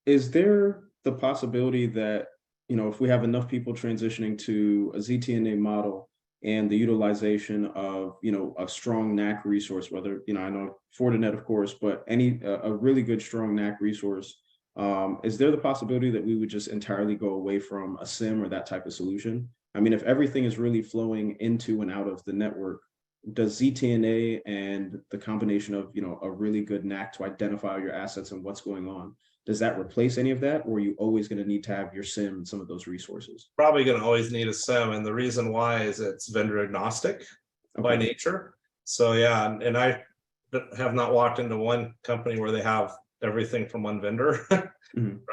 Is there the possibility that, if we have enough people transitioning to a ZTNA model and the utilization of, a strong Knack resource, whether, I know FortiNet, of course, but a really good, strong Knack resource, is there the possibility that we would just entirely go away from a SIM or that type of solution? I mean, if everything is really flowing into and out of the network, does ZTNA and the combination of, a really good Knack to identify your assets and what's going on, does that replace any of that, or are you always going to need to have your SIM and some of those resources? Probably going to always need a SIM, and the reason why is it's vendor agnostic by nature. So yeah, and I have not walked into one company where they have everything from one vendor.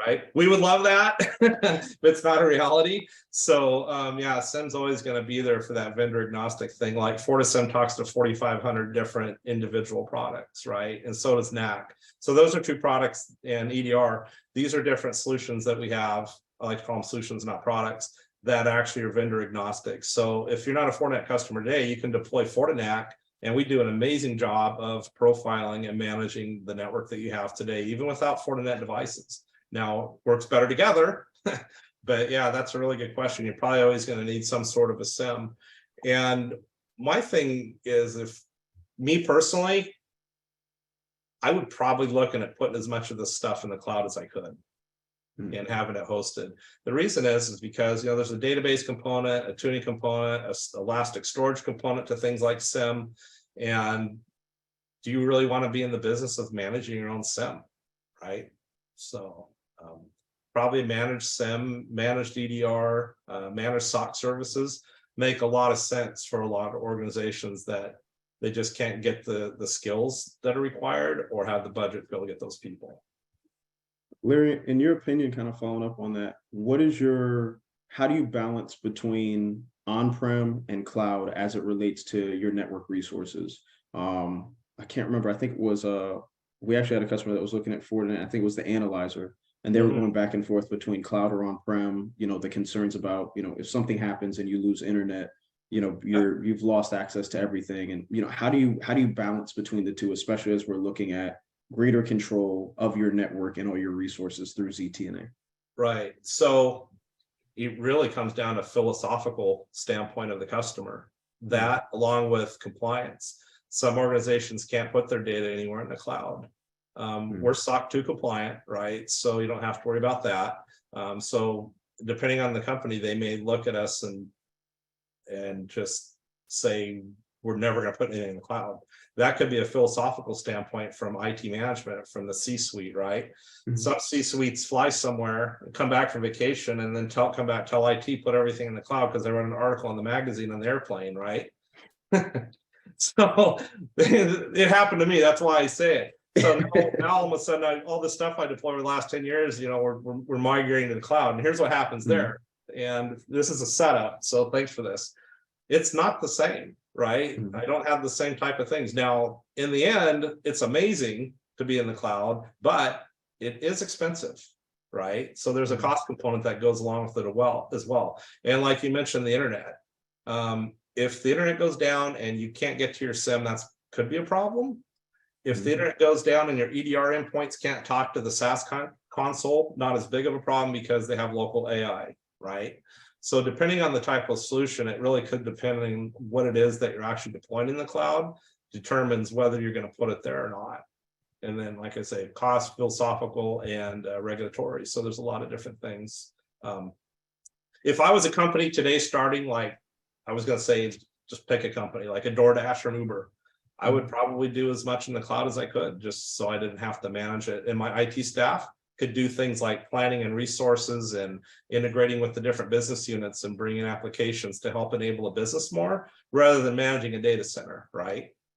Right? We would love that, but it's not a reality. So yeah, SIM's always going to be there for that vendor agnostic thing. Like FortiSIM talks to 4,500 different individual products, right? And so does Knack. So those are two products, and EDR. These are different solutions that we have. I like to call them solutions, not products, that actually are vendor agnostic. So if you're not a Fortinet customer today, you can deploy FortiNAC, and we do an amazing job of profiling and managing the network that you have today, even without Fortinet devices. Now, works better together, but yeah, that's a really good question. You're probably always going to need some sort of a SIM. And my thing is, if me personally, I would probably looking at putting as much of this stuff in the cloud as I could and having it hosted. The reason is because, there's a database component, a tuning component, a elastic storage component to things like SIM. And do you really want to be in the business of managing your own SIM, right? So probably managed SIM, managed EDR, managed SOC services make a lot of sense for a lot of organizations that they just can't get the skills that are required or have the budget to be able to get those people. Larry, in your opinion, kind of following up on that, how do you balance between on-prem and cloud as it relates to your network resources? I can't remember. I think it was we actually had a customer that was looking at Fortinet. I think it was the analyzer, and they were going back and forth between cloud or on-prem. The concerns about, if something happens and you lose internet, you've lost access to everything. And how do you balance between the two, especially as we're looking at greater control of your network and all your resources through ZTNA? Right. So it really comes down to philosophical standpoint of the customer, that along with compliance. Some organizations can't put their data anywhere in the cloud. We're SOC 2 compliant, right? So you don't have to worry about that. So depending on the company, they may look at us and just say, we're never going to put anything in the cloud. That could be a philosophical standpoint from IT management, from the C-suite, right? Some C-suites fly somewhere, come back from vacation, and then come back, tell IT, put everything in the cloud because they read an article in the magazine on the airplane, right? So it happened to me. That's why I say it. So now all of a sudden, all the stuff I deployed over the last 10 years, we're migrating to the cloud. And here's what happens there. And this is a setup. So thanks for this. It's not the same, right? I don't have the same type of things. Now, in the end, it's amazing to be in the cloud, but it is expensive, right? So there's a cost component that goes along with it as well. And like you mentioned, the internet. If the internet goes down and you can't get to your SIM, that could be a problem. If the internet goes down and your EDR endpoints can't talk to the SaaS console, not as big of a problem because they have local AI, right? So depending on the type of solution, it really could depend on what it is that you're actually deploying in the cloud, determines whether you're going to put it there or not. And then, like I say, cost, philosophical, and regulatory. So there's a lot of different things. If I was a company today starting, like I was going to say, just pick a company like a DoorDash or Uber, I would probably do as much in the cloud as I could, just so I didn't have to manage it. And my IT staff could do things like planning and resources and integrating with the different business units and bringing applications to help enable a business more, rather than managing a data center, right?